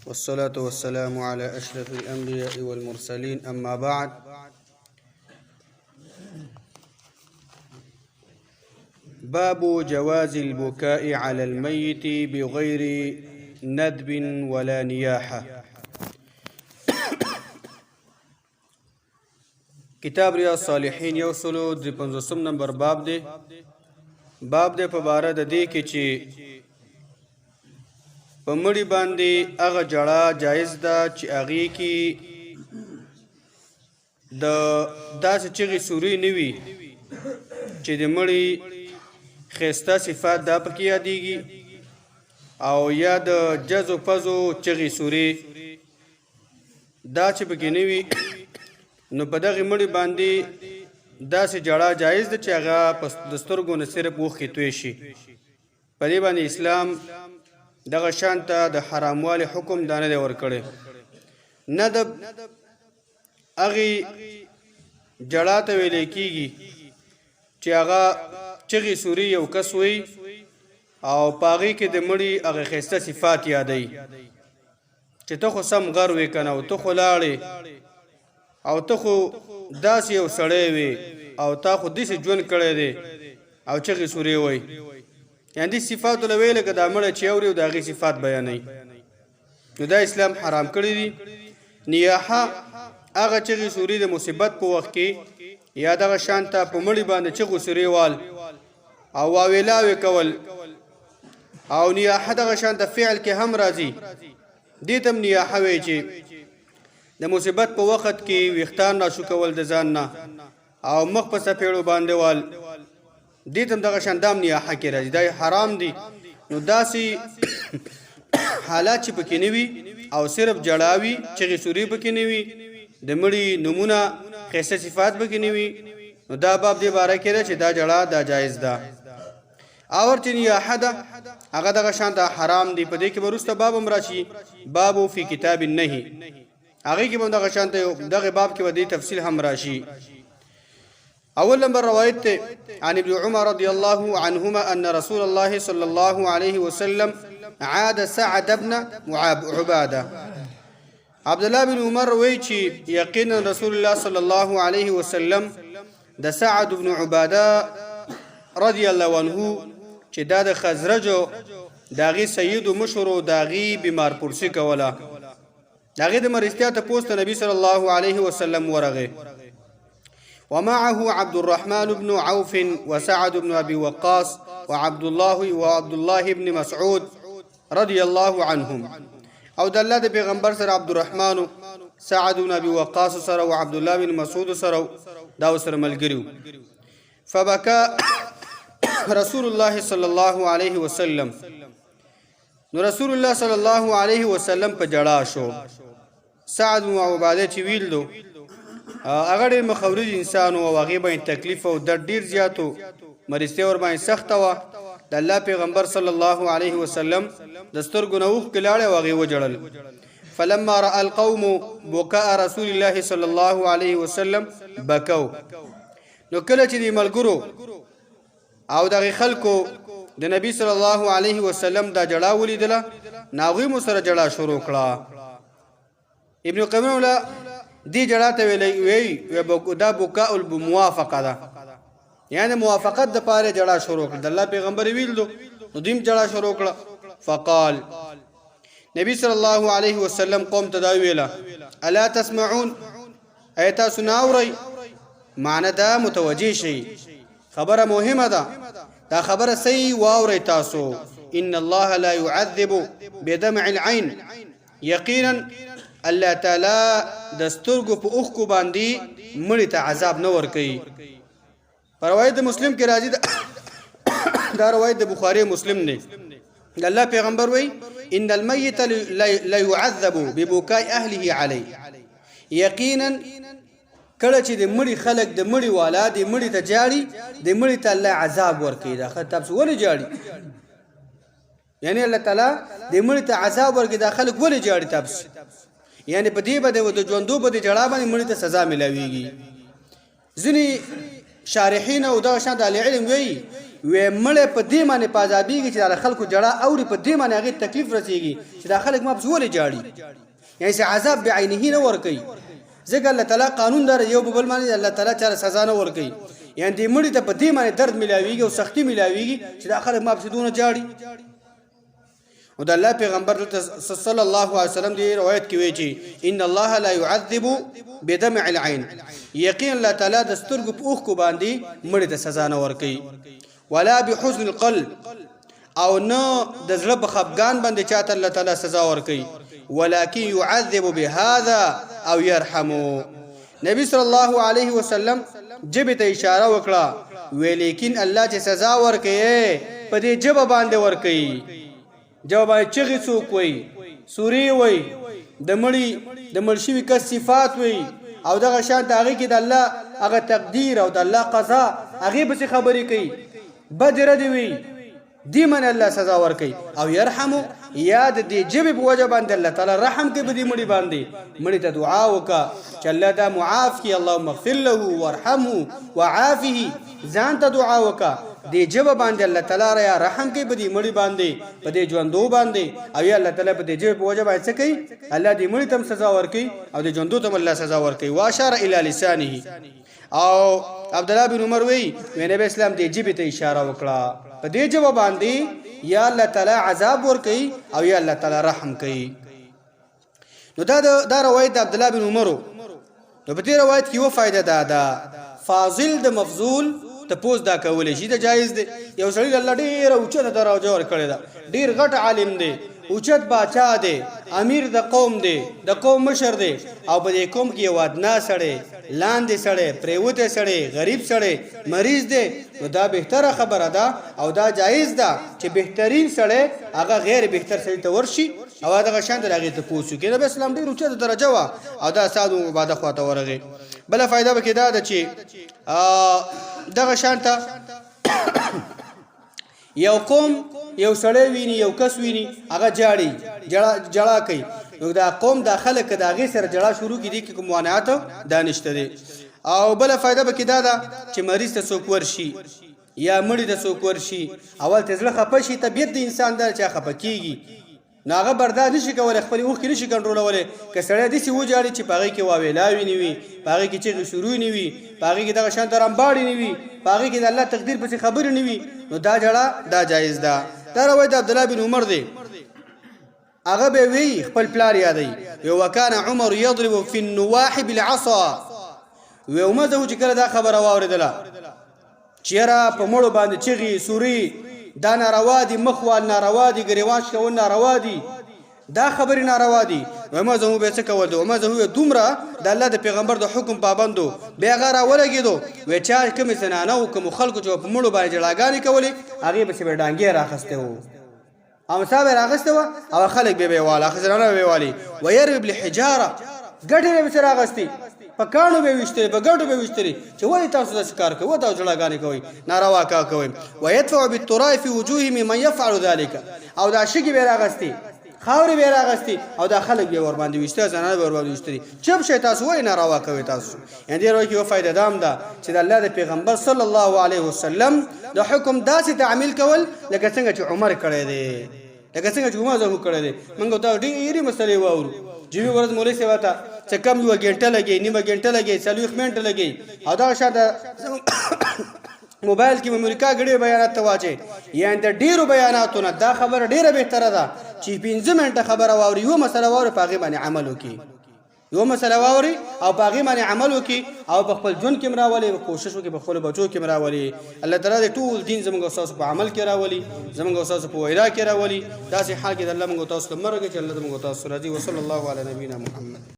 والصلاة والسلام على أشرف الأنبياء والمرسلين أما بعد. باب جواز البكاء على الميت بغير ندب ولا نياحة. کتاب ریاض الصالحین یو سلو 53 نمبر باب دی په باره د دې کې چې په مړي باندې هغه جړه جایز ده چې هغې کې د داسې چغې سوري نه وي چې د مړي ښایسته صفات دا پکې یادېږي او یا د جزو پزو چغې سوري دا چې پکې نه وي، نو په دغه مړي باندې داسې جړه جایز ده چې هغه د سترګو نه صرف اوښکې توی شي. په دې باندې اسلام دغه شان ته د حراموالي حکم دا نه دی ورکړی. ندب هغې جړا ته ویلی کېږي چې هغه چغې سوري یو کس وي او په هغې کې د مړي هغه ښایسته صفات یادوي چې ته خو سم غر وې که نه، او ته خو لاړې، او ته خو داسې یو سړی وې، او تا خو داسې ژوند کړی دی، او چغې سورې وایي. یعنې دې صفاتو له ویې لکه دا مړی چې اوري او د هغې صفات بیانوي، نو دا اسلام حرام کړي دي. نیاحه هغه چغې سوري د مصیبت په وخت کې یا دغه شان ته په مړي باندې چغو سورې وال او واویلاوې کول، او نیاحه دغه شان ته فعل کې هم راځي. دې ته هم نیاحه وایي چې د مصیبت په وخت کې ویښتان راشو کول د ځان نه او مخ په څپېړو باندې وال، دې ته هم دغه شان دا هم نیاحه کې راځي. دا حرام دي. نو داسې حالات چې پکې نه وي او صرف جړا وي، چغې سوري پکې نه وي، د مړي نومونه ښایسته صفات پکې نه وي، نو دا باب دې باره کې ده چې دا جړا دا جایز ده. اور چې نیاحه ده هغه دغه شان ته حرام دي. په دې کې به وروسته باب هم راشي، بابو فی کتاب النهي، هغې کې به دغه شان ته دغه باب کې به دې تفصیل هم راشي. اول نمبر روایت ته عن ابن عمر رضی الله عنهما ان رسول الله صلی الله علیه وسلم عاد سعد بن عباده. عبد الله بن عمر وی چې یقینا رسول الله صلی الله علیه وسلم د سعد بن عباده رضی الله عنه چې دا د خزرجو داغي سید و مشهور او داغي بیمار پرسی کوله، داغي د مرستیا ته پوسټ نبی صلی الله علیه وسلم ورغه. ومعه عبد الرحمن بن عوف وسعد بن ابي وقاص وعبد الله بن مسعود رضي الله عنهم. او د الله د پیغمبر سره عبد الرحمن، سعد بن ابي وقاص سره او عبد الله بن مسعود سره دا سره ملګریو. فبكى رسول الله صلى الله عليه وسلم، نو رسول الله صلی الله علیه وسلم په جړا شو. سعد بن عباده چې ویل دو هغه ډېر مخورج انسان او هغې باندې تکلیف او درد ډېر زیات و، مرستیا ور باندې سخته وه. د الله پیغمبر صلی الله علیه وسلم د سترګو نه اوښکې لاړې او هغې وجړل. فلما رأى القوم بكاء رسول الله صلی الله علیه وسلم بکوا. نو کله چې د ملګرو او دغه خلکو د نبی صلی الله علیه وسلم دا جړه ولیدله، نو هغوی مو سره جړه شروع کړه. ابن قیم ولا دی جړه ته وی دا بکاء الموافقه ده، یعنی موافقت د پاره جړه شروع کړه. د الله پیغمبر ویل دو نو دیم جړه شروع کړه. فقال نبی صلی الله علیه وسلم قوم ته دا ویله، الا تسمعون، ایت سناوري، معنی دا متوجه شي، خبره مهمه ده، دا خبره صحیح واورئ تاسو. ان الله لا يعذب بدمع العين، یقینا الله تعالی د سترګو په اوښکو باندې مړي ته عذاب نه ورکوي. په روایت د مسلم کې راځي، دا روایت د بخاري مسلم دی. د الله پیغمبر وی ان المیت لا يعذب ببكاء اهله علی، یقینا کله چې د مړي خلک د مړي والا د مړي ته جاړي، د مړي ته الله عذاب ورکوي. دا خطاب ولې جاړي؟ یعنی الله تعالی د مړي ته عذاب ورکوي، دا خلک ولې جاړي؟ تاسو یعنی په دې باندې د ژوندو په دې جړا باندې مړي ته سزا ملاويږي. ځینې شارحین او دغه شان د علم وی وې مړې په دې باندې پازابیږي چې د خلکو جړه اوري په دې باندې هغه تکلیف رسیږي چې د خلک ما بزولې جاړي یعنی چې عذاب بعینه نه ور کوي ځکه الله تعالی قانون دار یو بل باندې الله تعالی چاره سزا نه ور کوي یعنی دې مړې ته په دې باندې درد ملاويږي او سختی ملاويږي چې د خلک ما بزونه جاړي او د الله پیغمبر صلی الله علیه وسلم دی روایت کې وی چې ان الله لا يعذب بدمع العين یقین الله تعالی د سترګو په اوخ کو باندې مړې ته سزا نه ور کوي ولا بحزن القلب او نه د زړه په خفګان باندې چاته الله تعالی سزا ور کوي ولكن يعذب بهذا او يرحمه نبی صلی الله علیه وسلم جبه ته اشاره وکړه ولیکن الله چې سزا ور کوي په دې جبه باندې ور کوي جواب چغې څوک وي سوري وي د مړشوي کس صفات وي او دغه شان د هغې کې د الله هغه تقدیر او د الله قضا هغې پسې خبرې کوي بدره دې وي دې من الله سزا ورکوي او يرحمو یا د دې ژبې په وجه باندې الله تعالی رحم کوي په دې مړي باندې مړي ته دعا وکړه چې الله دا معاف کړي اللهم اغفر له وارحمه وعافه ځان ته دعا وکړه دې ژبه باندې الله تعالی را رحم کوي په دې مړي باندې په دې ژوندو باندې او یا الله تعالی په دې ژبه په وجه باندې څه کوي الله دې مړي ته سزا ورکوي او دې ژوندو ته الله سزا ورکوي واشار الى لسانه او عبد الله بن عمر وی نبی اسلام دې ژبه ته اشاره وکړه په دې ژبه باندې یا الله تعالی عذاب ور کوي او یا الله تعالی رحم کوي نو دا روایت عبد الله بن عمر نو په دې روایت کې و فائدہ ده فاضل د مفضول ته پوز دا کولې شي دا جایز دی یو سړی الله ډیر اوچته درجه ور کړی دا ډیر غټ عالم دی اوچت باچا دی امیر د قوم دی د قوم مشر دی او په دې قوم کې یو ادنا سړی لاندې سړی پریوته سړی غریب سړی مریض دی نو دا بهتره خبره ده او دا جایز ده چې بهترین سړی هغه غیر بهتر سړی ته ورشي او هغه شان درغه ته پوسو کې نبی اسلام ډیر اوچته درجه وا او دا ساده مباده خواته ورغی بل فائدہ به کې دا ده چې دغه شانته یو قوم یو سړی ویني یو کس ویني هغه جړه کوي نو دا قوم داخله کې داغه سره جړه شروع کړي کې کوم وانعات دانشته دي او بل فائدہ به کې دا ده چې مریض ته څوک ورشي یا مړی ته څوک ورشي اول تزله خپه شي طبيعت د انسان دا چې خپه کیږي ناغه برداشت نشي کولای خپل اوخ کې نشي کنټرولولای که سړی دې سی وجاړي چې پاغي کې واویلاوي نیوي پاغي کې چې شروع نیوي پاغي کې دغه شان درامباړي نیوي پاغي کې د الله تقدیر په خبر نیوي نو دا جړه دا جایز ده دا روایت عبد الله بن عمر دی هغه به وی خپل پلار یادای یو وکانه عمر يضرب في النواح بالعصا و ومزه چې کله دا خبره واوریدله چیرې په مړو باندې چغي سوري دا ناروا دي مخوال ناروا دي ګریواش کول ناروا دي دا خبري ناروا دي ومزه به څه کول دي ومزه دومره د الله د پیغمبر د حکم پابندو بیا غره ولګیدو و چا کوم سنانه او کوم خلکو چې په مړو باندې جړاګانی کولې هغه به سبه ډانګي راخسته وو او صاحب راغسته وو او خلک به والا خزرانه به والی ويرب بالحجاره ګډه به سره راغستي په کانو به وشتري په ګډو به وشتري چې وای تاسو د کار کوي او تاسو جړاګانی کوي ناروا کا کوي ويدفع بالتراب في وجوه من يفعل ذلك او دا شګي به راغستي خاوري به راغستي او دا خلک به ور باندې وشته زنانه به ور باندې وشتري چپ شي تاسو وای ناروا کوي تاسو یعنی دې روي کې فائدہ دام ده چې د الله د پیغمبر صلی الله علیه وسلم د حکم داسې تعمیل کول لکه څنګه چې عمر کړی دی لکه څنګه چې عمر زه کړی دی موږ ته ډېری مسلې واورو جیوی ورځ مولوی سیوا ته چې کم یو غنټه لګي نیمه غنټه لګي 40 منټه لګي او دا شاته موبایل کې امریکا غړي بیانات ته واچي یعنی د ډیرو بیاناتونه دا خبره ډیره بهتره ده چې 15 منټه خبره واوري یو مسله واوري پاغي باندې عمل وکي یو مسله واوري او پاغي باندې عمل وکي او په خپل ژوند کې مراولي کوشش وکي په خپل بچو کې مراولي الله تعالی دې ټول دین زموږ اساس په عمل کې راولي زموږ اساس په ویرا کې راولي دا سي حال کې الله موږ تاسو مرګ چې الله موږ تاسو راضي وصلی الله علی نبینا محمد